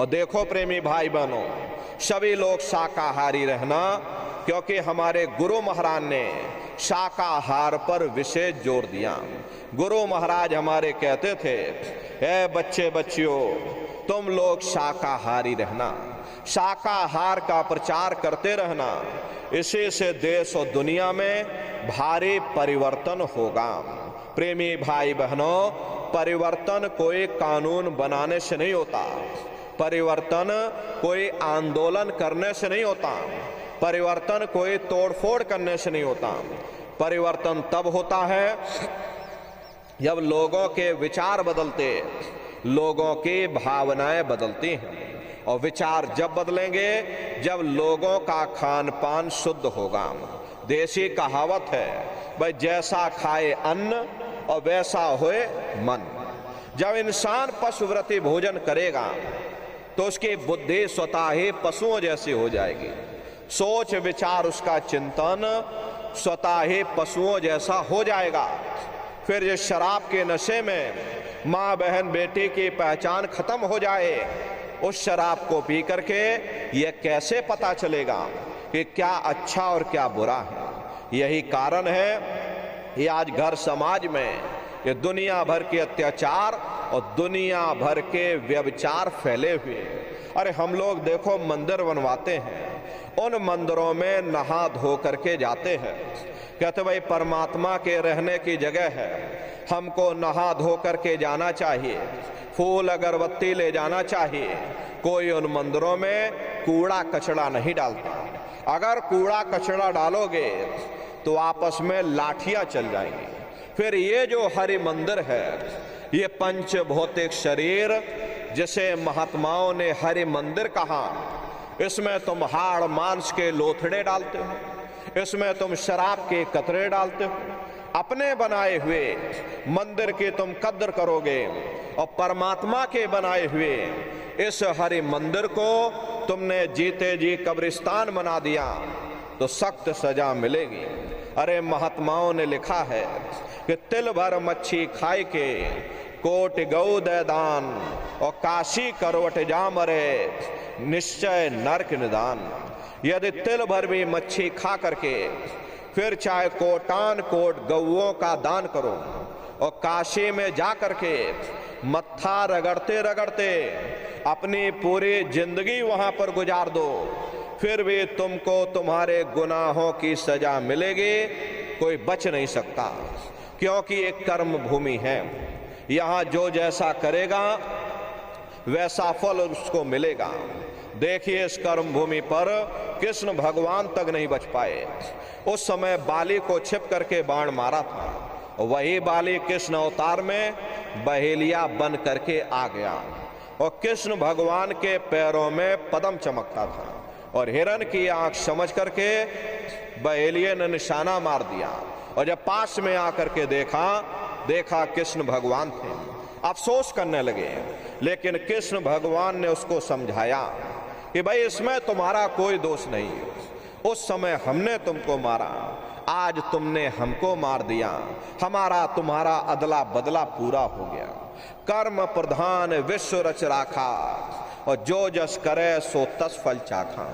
और देखो प्रेमी भाई बहनों, सभी लोग शाकाहारी रहना, क्योंकि हमारे गुरु महाराज ने शाकाहार पर विशेष जोर दिया। गुरु महाराज हमारे कहते थे, ए बच्चे बच्चियों, तुम लोग शाकाहारी रहना, शाकाहार का प्रचार करते रहना, इसी से देश और दुनिया में भारी परिवर्तन होगा। प्रेमी भाई बहनों, परिवर्तन कोई कानून बनाने से नहीं होता, परिवर्तन कोई आंदोलन करने से नहीं होता, परिवर्तन कोई तोड़फोड़ करने से नहीं होता। परिवर्तन तब होता है जब लोगों के विचार बदलते, लोगों की भावनाएं बदलती हैं, और विचार जब बदलेंगे जब लोगों का खान पान शुद्ध होगा। देसी कहावत है, भाई जैसा खाए अन्न और वैसा होए मन। जब इंसान पशुव्रती भोजन करेगा तो उसकी बुद्धि स्वतः ही पशुओं जैसी हो जाएगी, सोच विचार उसका चिंतन स्वतः ही पशुओं जैसा हो जाएगा। फिर ये शराब के नशे में माँ बहन बेटी की पहचान खत्म हो जाए, उस शराब को पी करके ये कैसे पता चलेगा कि क्या अच्छा और क्या बुरा है। यही कारण है कि आज घर समाज में ये दुनिया भर के अत्याचार और दुनिया भर के व्यभिचार फैले हुए। अरे हम लोग देखो मंदिर बनवाते हैं, उन मंदिरों में नहा धो करके जाते हैं, कहते भाई परमात्मा के रहने की जगह है, हमको नहा धो करके जाना चाहिए, फूल अगरबत्ती ले जाना चाहिए। कोई उन मंदिरों में कूड़ा कचरा नहीं डालता। अगर कूड़ा कचरा डालोगे तो आपस में लाठियां चल जाएंगी। फिर ये जो हरि मंदिर है, ये पंच भौतिक शरीर जिसे महात्माओं ने हरि मंदिर कहा, इसमें तुम हाड़ मांस के लोथड़े डालते हो, इसमें तुम शराब के कतरे डालते हो। अपने बनाए हुए मंदिर की तुम कद्र करोगे और परमात्मा के बनाए हुए इस हरि मंदिर को तुमने जीते जी कब्रिस्तान बना दिया तो सख्त सजा मिलेगी। अरे महात्माओं ने लिखा है कि तिल भर मच्छी खाए के कोट गौ दे दान और काशी करवट जा मरे निश्चय नरक निदान। यदि तिल भर भी मच्छी खा करके फिर चाहे कोटान कोट गौओं का दान करो और काशी में जा करके मत्था रगड़ते रगड़ते अपनी पूरी जिंदगी वहां पर गुजार दो, फिर भी तुमको तुम्हारे गुनाहों की सजा मिलेगी, कोई बच नहीं सकता। क्योंकि एक कर्म भूमि है, यहाँ जो जैसा करेगा वैसा फल उसको मिलेगा। देखिए इस कर्म भूमि पर कृष्ण भगवान तक नहीं बच पाए। उस समय बाली को छिप करके बाण मारा था, वही बाली कृष्ण अवतार में बहेलिया बन करके आ गया और कृष्ण भगवान के पैरों में पद्म चमकता था और हिरण की आंख समझ करके बहेलिये ने निशाना मार दिया और जब पास में आकर के देखा कृष्ण भगवान थे। अफसोस करने लगे, लेकिन कृष्ण भगवान ने उसको समझाया कि भाई इसमें तुम्हारा कोई दोष नहीं है, उस समय हमने तुमको मारा, आज तुमने हमको मार दिया, हमारा तुम्हारा अदला बदला पूरा हो गया। कर्म प्रधान विश्व रच राखा और जो जस करे सो तस फल चाखा।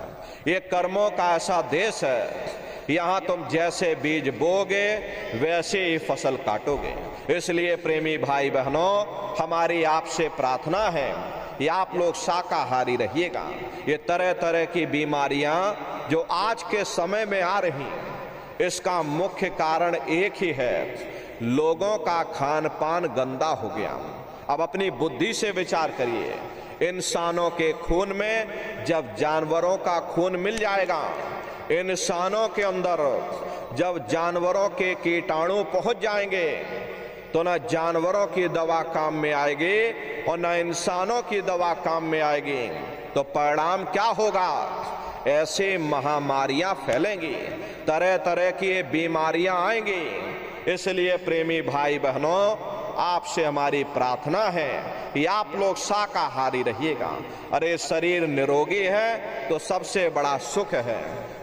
ये कर्मों का ऐसा देश है, यहाँ तुम जैसे बीज बोगे वैसे ही फसल काटोगे। इसलिए प्रेमी भाई बहनों, हमारी आपसे प्रार्थना है कि आप लोग शाकाहारी रहिएगा। ये तरह तरह की बीमारियां जो आज के समय में आ रही हैं, इसका मुख्य कारण एक ही है, लोगों का खान पान गंदा हो गया। अब अपनी बुद्धि से विचार करिए, इंसानों के खून में जब जानवरों का खून मिल जाएगा, इंसानों के अंदर जब जानवरों के कीटाणु पहुंच जाएंगे तो न जानवरों की दवा काम में आएगी और न इंसानों की दवा काम में आएगी। तो परिणाम क्या होगा? ऐसी महामारियां फैलेंगी, तरह तरह की बीमारियां आएंगी। इसलिए प्रेमी भाई बहनों, आपसे हमारी प्रार्थना है कि आप लोग शाकाहारी रहिएगा। अरे शरीर निरोगी है तो सबसे बड़ा सुख है।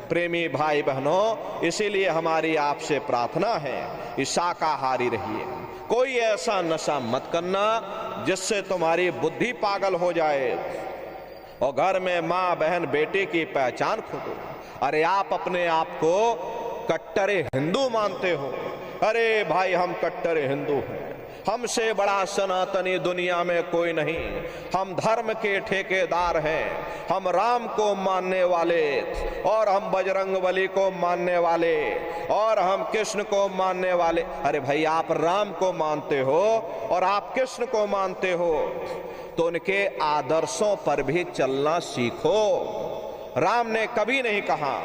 प्रेमी भाई बहनों, इसीलिए हमारी आपसे प्रार्थना है कि शाकाहारी रहिए। कोई ऐसा नशा मत करना जिससे तुम्हारी बुद्धि पागल हो जाए। और घर में माँ बहन बेटे की पहचान खो दो। अरे आप अपने आप को कट्टर हिंदू मानते हो। अरे भाई हम कट्टर हिंदू हैं, हमसे बड़ा सनातनी दुनिया में कोई नहीं, हम धर्म के ठेकेदार हैं, हम राम को मानने वाले और हम बजरंगबली को मानने वाले और हम कृष्ण को मानने वाले। अरे भाई आप राम को मानते हो और आप कृष्ण को मानते हो तो उनके आदर्शों पर भी चलना सीखो। राम ने कभी नहीं कहा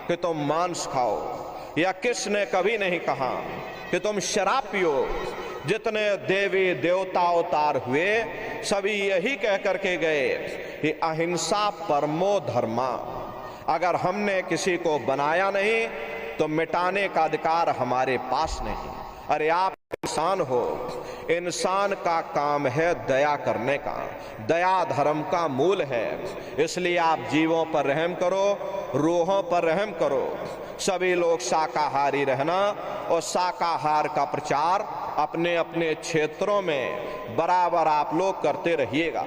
कि तुम मांस खाओ, या कृष्ण ने कभी नहीं कहा कि तुम शराब पियो। जितने देवी देवता अवतार हुए सभी यही कह करके गए कि अहिंसा परमो धर्मा। अगर हमने किसी को बनाया नहीं तो मिटाने का अधिकार हमारे पास नहीं। अरे आप इंसान हो, इंसान का काम है दया करने का, दया धर्म का मूल है। इसलिए आप जीवों पर रहम करो, रूहों पर रहम करो। सभी लोग शाकाहारी रहना और शाकाहार का प्रचार अपने अपने क्षेत्रों में बराबर आप लोग करते रहिएगा।